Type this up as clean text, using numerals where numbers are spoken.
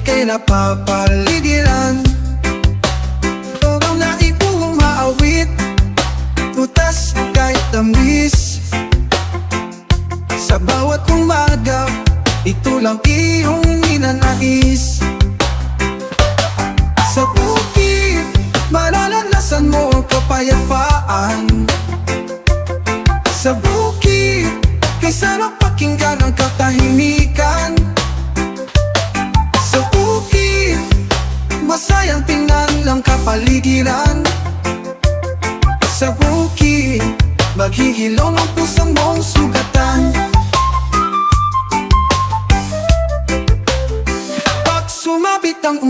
ika'y napapaligiran. Ang naipong maawit, butas kahit tamis. Sa bawat umaga, ito lang iyong ninanais. Sa bukid, mararanasan mo ang kapayapaan. Sa bukid, kay sarap pakinggan ang katahimikan. Sa bukid, masayang tingnan lang kapaligiran. Sa bukid, maghihilom ang puso mong sugatan. Pag sumabit ang